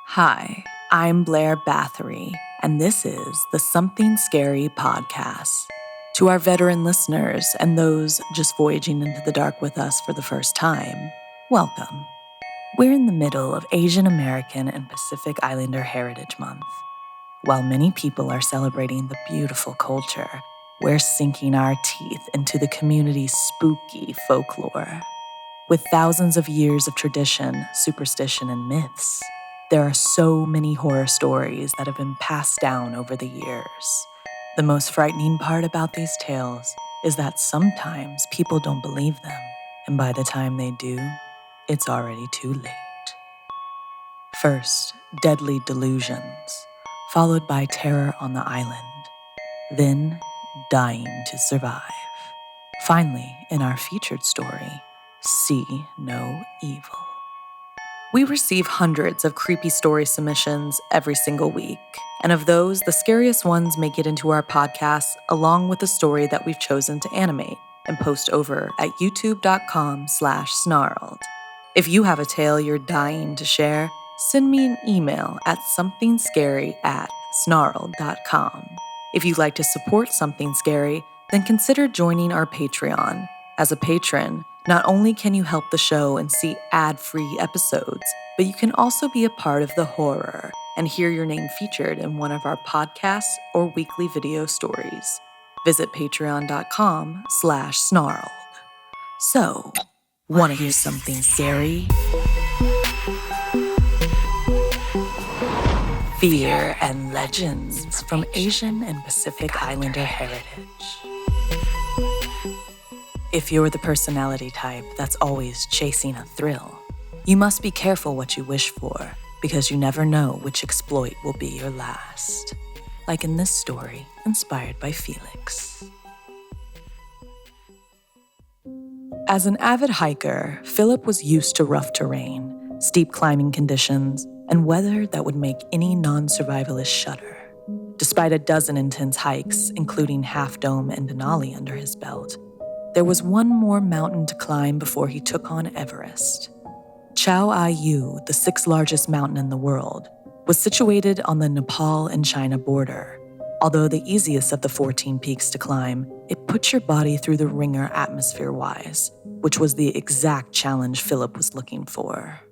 Hi, I'm Blair Bathory, and this is the Something Scary podcast. To our veteran listeners and those just voyaging into the dark with us for the first time, welcome. We're in the middle of Asian American and Pacific Islander Heritage Month. While many people are celebrating the beautiful culture, we're sinking our teeth into the community's spooky folklore. With thousands of years of tradition, superstition, and myths, there are so many horror stories that have been passed down over the years. The most frightening part about these tales is that sometimes people don't believe them, and by the time they do, it's already too late. First, deadly delusions, followed by terror on the island, then dying to survive. Finally, in our featured story, See No Evil. We receive hundreds of creepy story submissions every single week, and of those, the scariest ones make it into our podcast along with a story that we've chosen to animate and post over at youtube.com/snarled. If you have a tale you're dying to share, send me an email at somethingscary@snarled.com. If you'd like to support Something Scary, then consider joining our Patreon. As a patron, not only can you help the show and see ad-free episodes, but you can also be a part of the horror and hear your name featured in one of our podcasts or weekly video stories. Visit patreon.com/snarled. So, want to hear something scary? Fear and legends from Asian and Pacific Islander heritage. If you're the personality type that's always chasing a thrill, you must be careful what you wish for, because you never know which exploit will be your last. Like in this story, inspired by Phelix. As an avid hiker, Philip was used to rough terrain, steep climbing conditions, and weather that would make any non-survivalist shudder. Despite a dozen intense hikes, including Half Dome and Denali under his belt, there was one more mountain to climb before he took on Everest. Chao Ai-yu, the sixth largest mountain in the world, was situated on the Nepal and China border. Although the easiest of the 14 peaks to climb, it put your body through the ringer atmosphere-wise, which was the exact challenge Philip was looking for.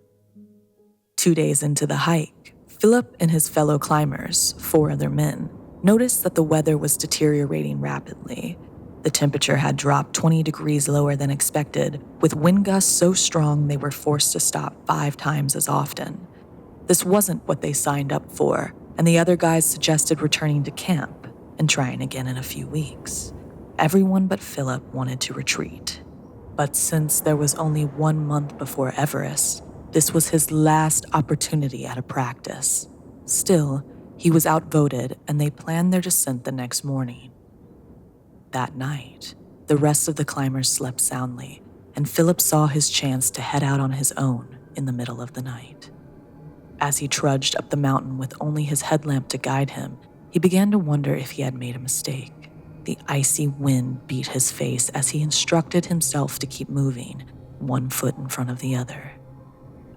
2 days into the hike, Philip and his fellow climbers, 4 other men, noticed that the weather was deteriorating rapidly. The temperature had dropped 20 degrees lower than expected, with wind gusts so strong they were forced to stop 5 times as often. This wasn't what they signed up for, and the other guys suggested returning to camp and trying again in a few weeks. Everyone but Philip wanted to retreat. But since there was only 1 month before Everest, this was his last opportunity at a practice. Still, he was outvoted, and they planned their descent the next morning. That night, the rest of the climbers slept soundly, and Philip saw his chance to head out on his own in the middle of the night. As he trudged up the mountain with only his headlamp to guide him, he began to wonder if he had made a mistake. The icy wind beat his face as he instructed himself to keep moving, 1 foot in front of the other.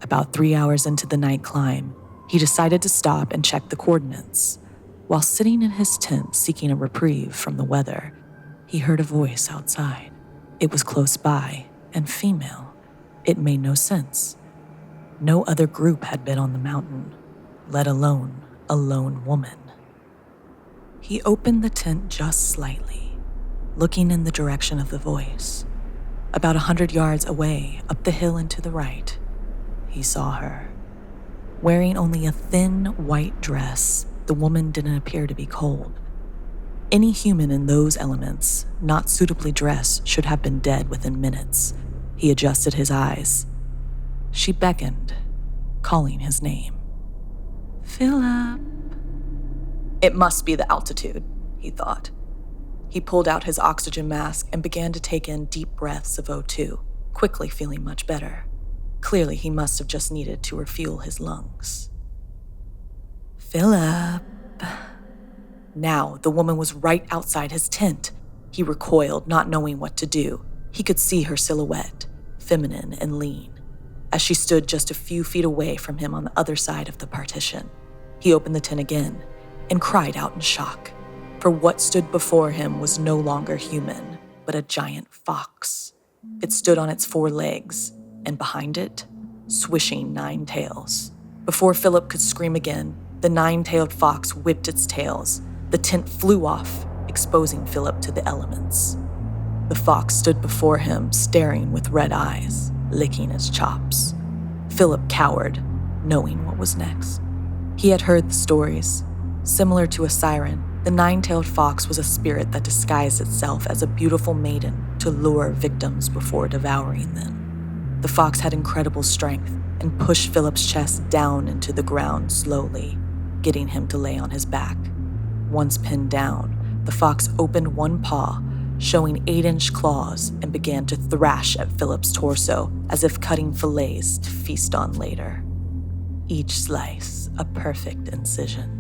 About 3 hours into the night climb, he decided to stop and check the coordinates. While sitting in his tent seeking a reprieve from the weather, he heard a voice outside. It was close by and female. It made no sense. No other group had been on the mountain, let alone a lone woman. He opened the tent just slightly, looking in the direction of the voice. About 100 yards away, up the hill and to the right, he saw her. Wearing only a thin white dress, the woman didn't appear to be cold. Any human in those elements, not suitably dressed, should have been dead within minutes. He adjusted his eyes. She beckoned, calling his name. Philip. It must be the altitude, he thought. He pulled out his oxygen mask and began to take in deep breaths of O2, quickly feeling much better. Clearly, he must have just needed to refuel his lungs. Philip. Now, the woman was right outside his tent. He recoiled, not knowing what to do. He could see her silhouette, feminine and lean. as she stood just a few feet away from him on the other side of the partition. He opened the tin again and cried out in shock, for what stood before him was no longer human, but a giant fox. It stood on its 4 legs, and behind it, swishing 9 tails. Before Philip could scream again, the 9-tailed fox whipped its tails. The tent flew off, exposing Philip to the elements. The fox stood before him, staring with red eyes, licking his chops. Philip cowered, knowing what was next. He had heard the stories. Similar to a siren, the 9-tailed fox was a spirit that disguised itself as a beautiful maiden to lure victims before devouring them. The fox had incredible strength and pushed Philip's chest down into the ground slowly, getting him to lay on his back. Once pinned down, the fox opened one paw, showing 8-inch claws, and began to thrash at Philip's torso as if cutting fillets to feast on later. Each slice a perfect incision.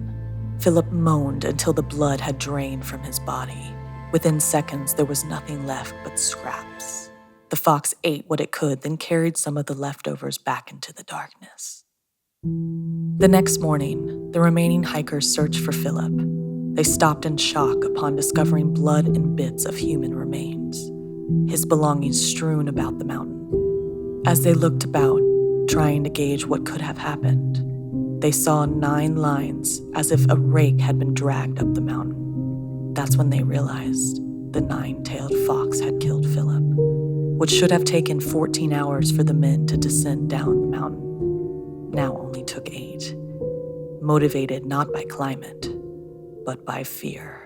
Philip moaned until the blood had drained from his body. Within seconds, there was nothing left but scraps. The fox ate what it could, then carried some of the leftovers back into the darkness. The next morning, the remaining hikers searched for Philip. They stopped in shock upon discovering blood and bits of human remains, his belongings strewn about the mountain. As they looked about, trying to gauge what could have happened, they saw 9 lines as if a rake had been dragged up the mountain. That's when they realized the 9-tailed fox had killed Philip. What should have taken 14 hours for the men to descend down the mountain now only took 8, motivated not by climate, but by fear.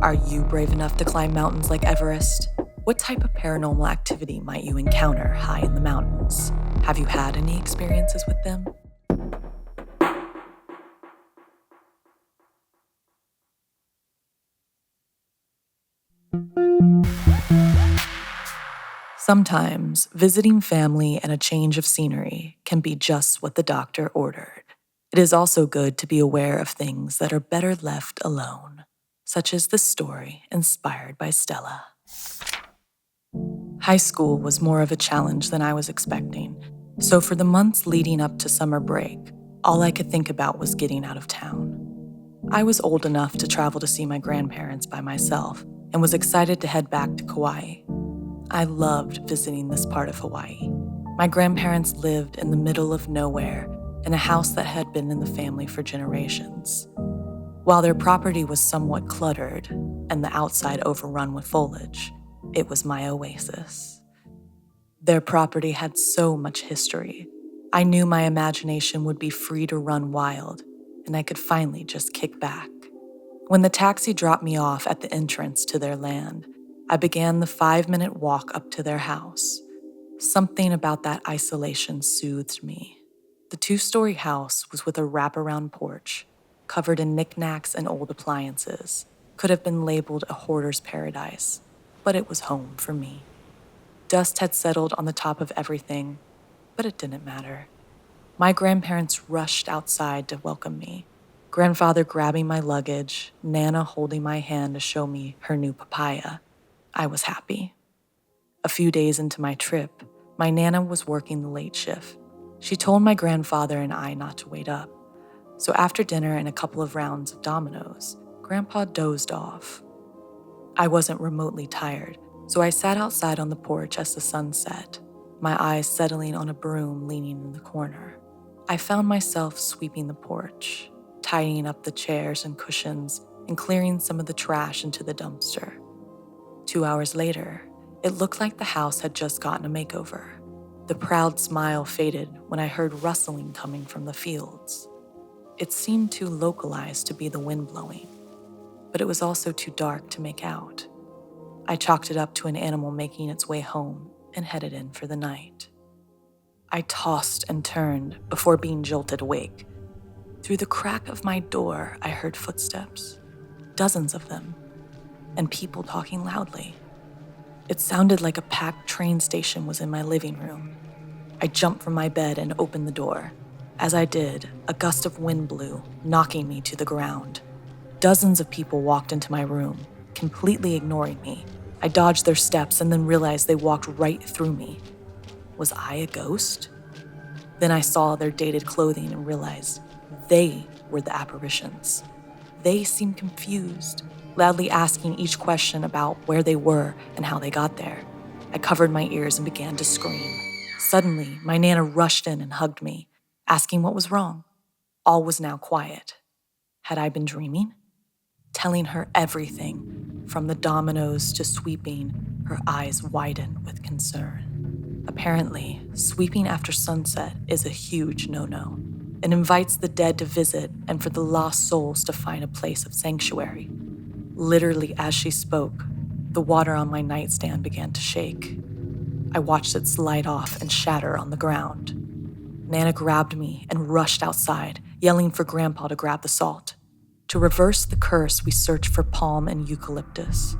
Are you brave enough to climb mountains like Everest? What type of paranormal activity might you encounter high in the mountains? Have you had any experiences with them? Sometimes, visiting family and a change of scenery can be just what the doctor ordered. It is also good to be aware of things that are better left alone, such as this story inspired by Stella. High school was more of a challenge than I was expecting, so for the months leading up to summer break, all I could think about was getting out of town. I was old enough to travel to see my grandparents by myself and was excited to head back to Kauai. I loved visiting this part of Hawaii. My grandparents lived in the middle of nowhere in a house that had been in the family for generations. While their property was somewhat cluttered and the outside overrun with foliage, it was my oasis. Their property had so much history. I knew my imagination would be free to run wild, and I could finally just kick back. When the taxi dropped me off at the entrance to their land, I began the 5-minute walk up to their house. Something about that isolation soothed me. The 2-story house was with a wraparound porch, covered in knickknacks and old appliances. Could have been labeled a hoarder's paradise, but it was home for me. Dust had settled on the top of everything, but it didn't matter. My grandparents rushed outside to welcome me, grandfather grabbing my luggage, Nana holding my hand to show me her new papaya. I was happy. A few days into my trip, my Nana was working the late shift. She told my grandfather and I not to wait up. So after dinner and a couple of rounds of dominoes, Grandpa dozed off. I wasn't remotely tired, so I sat outside on the porch as the sun set, my eyes settling on a broom leaning in the corner. I found myself sweeping the porch, tidying up the chairs and cushions, and clearing some of the trash into the dumpster. 2 hours later, it looked like the house had just gotten a makeover. The proud smile faded when I heard rustling coming from the fields. It seemed too localized to be the wind blowing, but it was also too dark to make out. I chalked it up to an animal making its way home and headed in for the night. I tossed and turned before being jolted awake. Through the crack of my door, I heard footsteps, dozens of them, and people talking loudly. It sounded like a packed train station was in my living room. I jumped from my bed and opened the door. As I did, a gust of wind blew, knocking me to the ground. Dozens of people walked into my room, completely ignoring me. I dodged their steps and then realized they walked right through me. Was I a ghost? Then I saw their dated clothing and realized they were the apparitions. They seemed confused, loudly asking each question about where they were and how they got there. I covered my ears and began to scream. Suddenly, my Nana rushed in and hugged me, asking what was wrong. All was now quiet. Had I been dreaming? Telling her everything, from the dominoes to sweeping, her eyes widened with concern. Apparently, sweeping after sunset is a huge no-no. It invites the dead to visit and for the lost souls to find a place of sanctuary. Literally, as she spoke, the water on my nightstand began to shake. I watched it slide off and shatter on the ground. Nana grabbed me and rushed outside, yelling for Grandpa to grab the salt. To reverse the curse, we searched for palm and eucalyptus.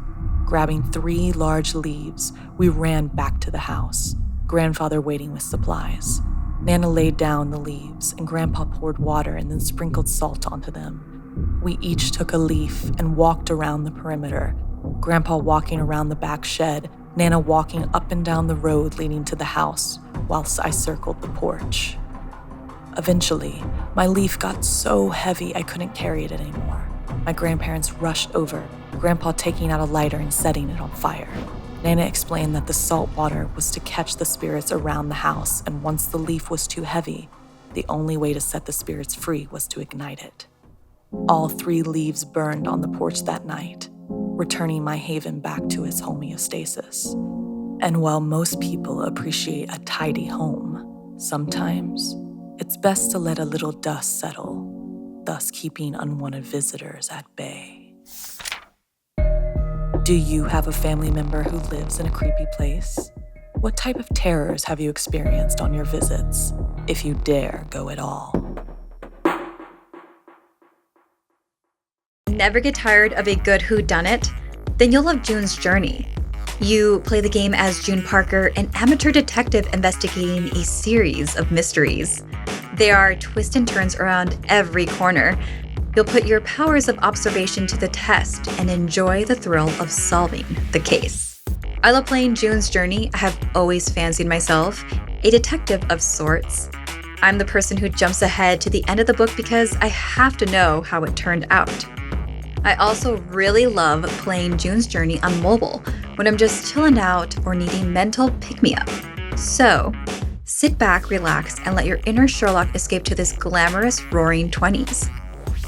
Grabbing 3 large leaves, we ran back to the house, Grandfather waiting with supplies. Nana laid down the leaves, and Grandpa poured water and then sprinkled salt onto them. We each took a leaf and walked around the perimeter, Grandpa walking around the back shed, Nana walking up and down the road leading to the house, whilst I circled the porch. Eventually, my leaf got so heavy I couldn't carry it anymore. My grandparents rushed over, Grandpa taking out a lighter and setting it on fire. Nana explained that the salt water was to catch the spirits around the house, and once the leaf was too heavy, the only way to set the spirits free was to ignite it. All 3 leaves burned on the porch that night, returning my haven back to its homeostasis. And while most people appreciate a tidy home, sometimes it's best to let a little dust settle, thus keeping unwanted visitors at bay. Do you have a family member who lives in a creepy place? What type of terrors have you experienced on your visits, if you dare go at all? Never get tired of a good whodunit? Then you'll love June's Journey. You play the game as June Parker, an amateur detective investigating a series of mysteries. There are twists and turns around every corner. You'll put your powers of observation to the test and enjoy the thrill of solving the case. I love playing June's Journey. I have always fancied myself a detective of sorts. I'm the person who jumps ahead to the end of the book because I have to know how it turned out. I also really love playing June's Journey on mobile when I'm just chilling out or needing mental pick-me-up. So, sit back, relax, and let your inner Sherlock escape to this glamorous, roaring 20s.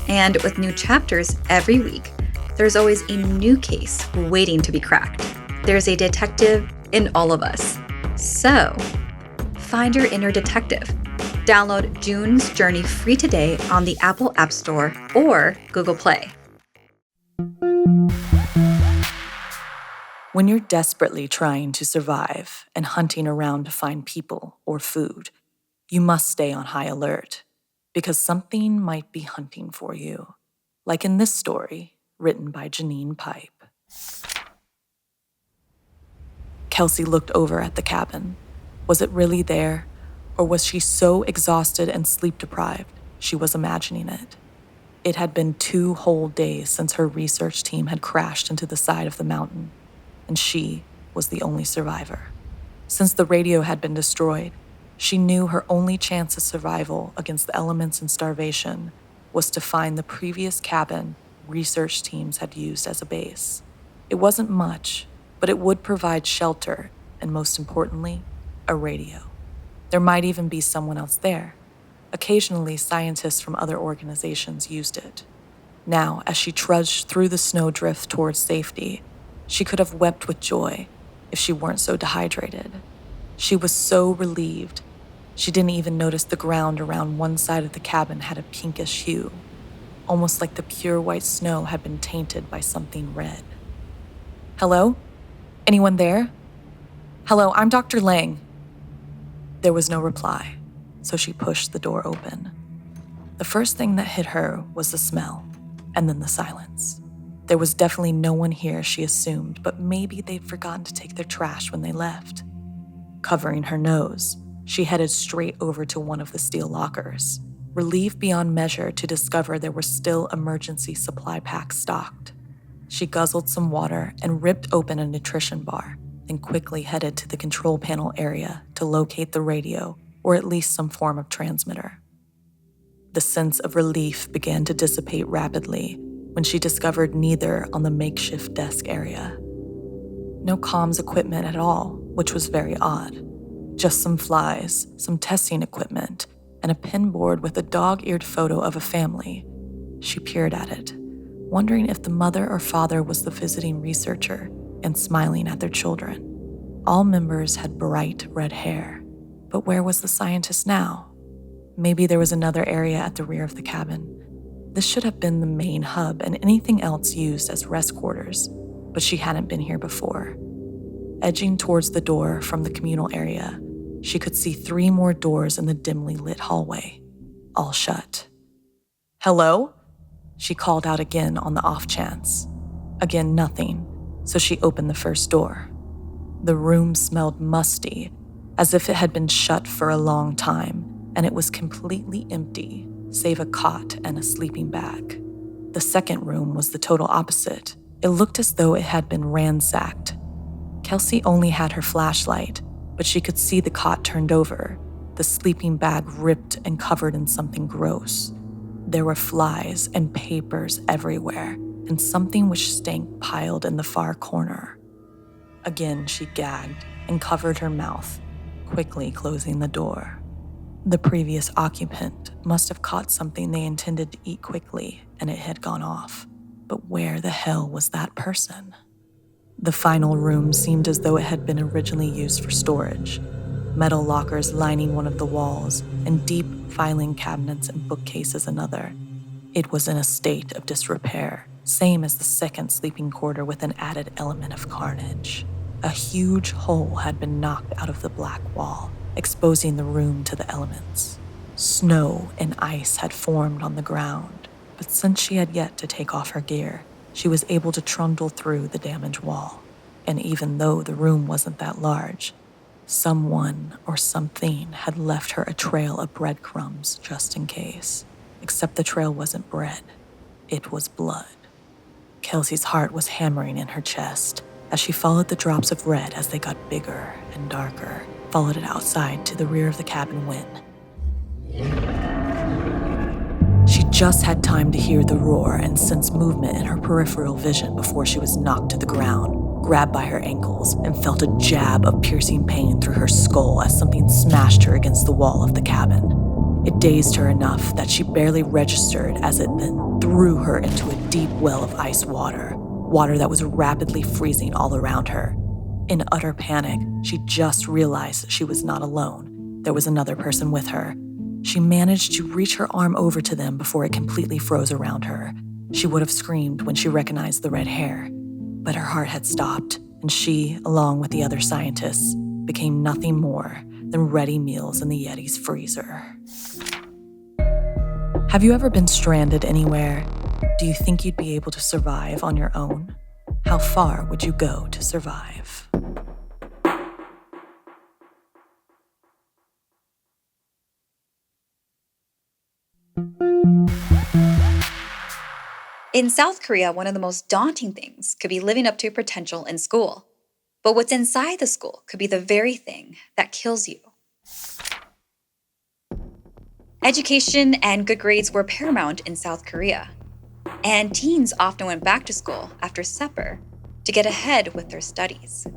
And with new chapters every week, there's always a new case waiting to be cracked. There's a detective in all of us. So, find your inner detective. Download June's Journey free today on the Apple App Store or Google Play. When you're desperately trying to survive and hunting around to find people or food, you must stay on high alert because something might be hunting for you, like in this story written by Janine Pipe. Kelsey looked over at the cabin. Was it really there, or was she so exhausted and sleep-deprived she was imagining it? It had been 2 whole days since her research team had crashed into the side of the mountain, and she was the only survivor. Since the radio had been destroyed, she knew her only chance of survival against the elements and starvation was to find the previous cabin research teams had used as a base. It wasn't much, but it would provide shelter and, most importantly, a radio. There might even be someone else there. Occasionally, scientists from other organizations used it. Now, as she trudged through the snowdrift towards safety, she could have wept with joy if she weren't so dehydrated. She was so relieved. She didn't even notice the ground around one side of the cabin had a pinkish hue, almost like the pure white snow had been tainted by something red. Hello? Anyone there? Hello, I'm Dr. Lang. There was no reply, so she pushed the door open. The first thing that hit her was the smell, and then the silence. There was definitely no one here, she assumed, but maybe they'd forgotten to take their trash when they left. Covering her nose, she headed straight over to one of the steel lockers, relieved beyond measure to discover there were still emergency supply packs stocked. She guzzled some water and ripped open a nutrition bar, then quickly headed to the control panel area to locate the radio or at least some form of transmitter. The sense of relief began to dissipate rapidly when she discovered neither on the makeshift desk area. No comms equipment at all, which was very odd. Just some flies, some testing equipment, and a pinboard with a dog-eared photo of a family. She peered at it, wondering if the mother or father was the visiting researcher and smiling at their children. All members had bright red hair, but where was the scientist now? Maybe there was another area at the rear of the cabin. This should have been the main hub and anything else used as rest quarters, but she hadn't been here before. Edging towards the door from the communal area, she could see 3 more doors in the dimly lit hallway, all shut. "Hello?" She called out again on the off chance. Again, nothing, so she opened the first door. The room smelled musty, as if it had been shut for a long time, and it was completely empty, save a cot and a sleeping bag. The second room was the total opposite. It looked as though it had been ransacked. Kelsey only had her flashlight, but she could see the cot turned over, the sleeping bag ripped and covered in something gross. There were flies and papers everywhere, and something which stank piled in the far corner. Again, she gagged and covered her mouth, quickly closing the door. The previous occupant must have caught something they intended to eat quickly, and it had gone off. But where the hell was that person? The final room seemed as though it had been originally used for storage. Metal lockers lining one of the walls, and deep filing cabinets and bookcases another. It was in a state of disrepair, same as the second sleeping quarter with an added element of carnage. A huge hole had been knocked out of the black wall, exposing the room to the elements. Snow and ice had formed on the ground, but since she had yet to take off her gear, she was able to trundle through the damaged wall. And even though the room wasn't that large, someone or something had left her a trail of breadcrumbs just in case. Except the trail wasn't bread, it was blood. Kelsey's heart was hammering in her chest as she followed the drops of red as they got bigger and darker, followed it outside to the rear of the cabin when she just had time to hear the roar and sense movement in her peripheral vision before she was knocked to the ground, grabbed by her ankles, and felt a jab of piercing pain through her skull as something smashed her against the wall of the cabin. It dazed her enough that she barely registered as it then threw her into a deep well of ice water that was rapidly freezing all around her. In utter panic, she just realized she was not alone. There was another person with her. She managed to reach her arm over to them before it completely froze around her. She would have screamed when she recognized the red hair, but her heart had stopped, and she, along with the other scientists, became nothing more than ready meals in the Yeti's freezer. Have you ever been stranded anywhere? Do you think you'd be able to survive on your own? How far would you go to survive? In South Korea, one of the most daunting things could be living up to your potential in school. But what's inside the school could be the very thing that kills you. Education and good grades were paramount in South Korea, and teens often went back to school after supper to get ahead with their studies.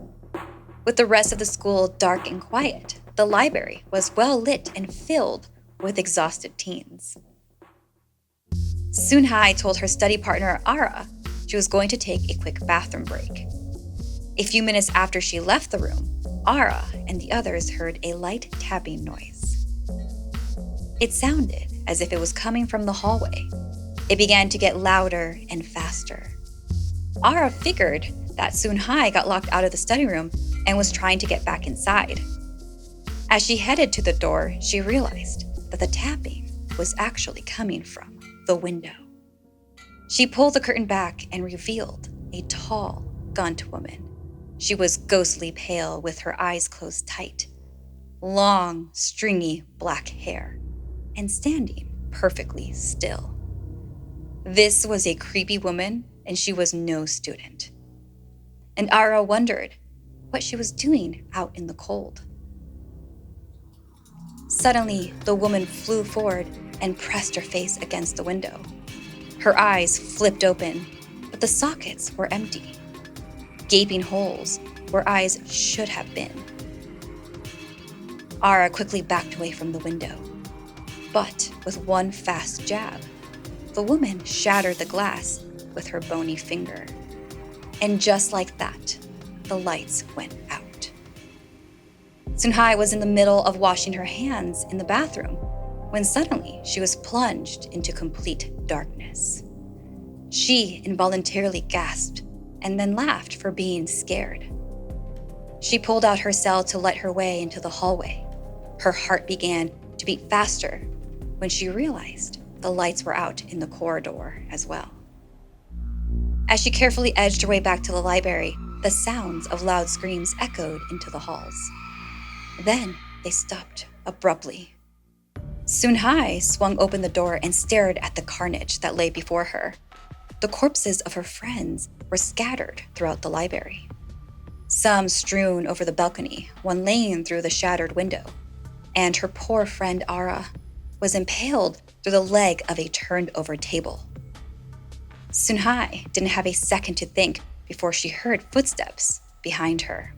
With the rest of the school dark and quiet, the library was well lit and filled with exhausted teens. Soon-Hai told her study partner Ara she was going to take a quick bathroom break. A few minutes after she left the room, Ara and the others heard a light tapping noise. It sounded as if it was coming from the hallway. It began to get louder and faster. Ara figured that Soon-Hai got locked out of the study room and was trying to get back inside. As she headed to the door, she realized that the tapping was actually coming from the window. She pulled the curtain back and revealed a tall, gaunt woman. She was ghostly pale with her eyes closed tight, long, stringy black hair, and standing perfectly still. This was a creepy woman, and she was no student. And Ara wondered, what she was doing out in the cold. Suddenly, the woman flew forward and pressed her face against the window. Her eyes flipped open, but the sockets were empty. Gaping holes where eyes should have been. Ara quickly backed away from the window. But with one fast jab, the woman shattered the glass with her bony finger. And just like that, the lights went out. Sunhai was in the middle of washing her hands in the bathroom when suddenly she was plunged into complete darkness. She involuntarily gasped and then laughed for being scared. She pulled out her cell to light her way into the hallway. Her heart began to beat faster when she realized the lights were out in the corridor as well. As she carefully edged her way back to the library, the sounds of loud screams echoed into the halls. Then they stopped abruptly. Sunhai swung open the door and stared at the carnage that lay before her. The corpses of her friends were scattered throughout the library. Some strewn over the balcony, one laying through the shattered window. And her poor friend Ara was impaled through the leg of a turned-over table. Sunhai didn't have a second to think before she heard footsteps behind her.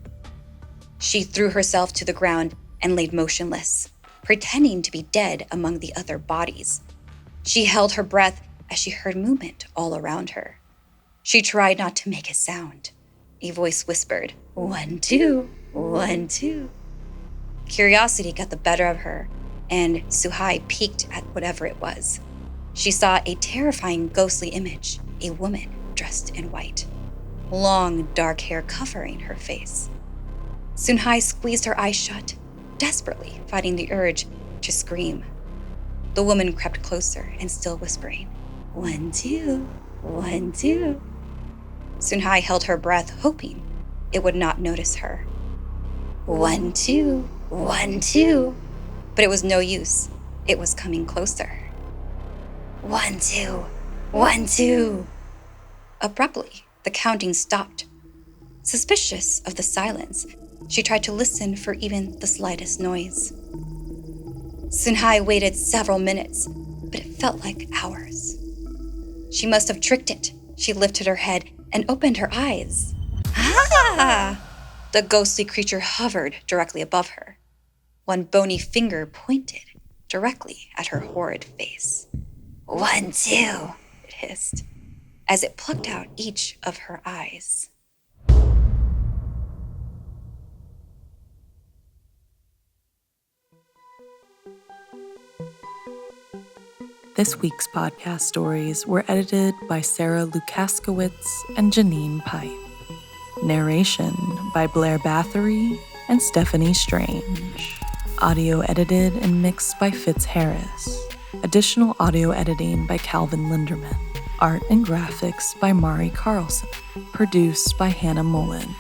She threw herself to the ground and laid motionless, pretending to be dead among the other bodies. She held her breath as she heard movement all around her. She tried not to make a sound. A voice whispered, 1, 2, 1, 2. Curiosity got the better of her, and Sunhai peeked at whatever it was. She saw a terrifying ghostly image, a woman dressed in white, long dark hair covering her face. Sunhai squeezed her eyes shut, desperately fighting the urge to scream. The woman crept closer and still whispering, 1, 2, 1, 2. Sunhai held her breath, hoping it would not notice her. 1, 2, 1, 2. But it was no use. It was coming closer. 1, 2, 1, 2. Abruptly, the counting stopped. Suspicious of the silence, she tried to listen for even the slightest noise. Sunhai waited several minutes, but it felt like hours. She must have tricked it. She lifted her head and opened her eyes. Ah! The ghostly creature hovered directly above her. One bony finger pointed directly at her horrid face. 1, 2, it hissed, as it plucked out each of her eyes. This week's podcast stories were edited by Sarah Lukaskowitz and Janine Pipe. Narration by Blair Bathory and Stephanie Strange. Audio edited and mixed by Fitz Harris. Additional audio editing by Calvin Linderman. Art and graphics by Mari Carlson. Produced by Hannah Mullen.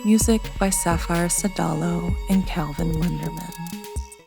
Music by Sapphire Sadalo and Calvin Linderman.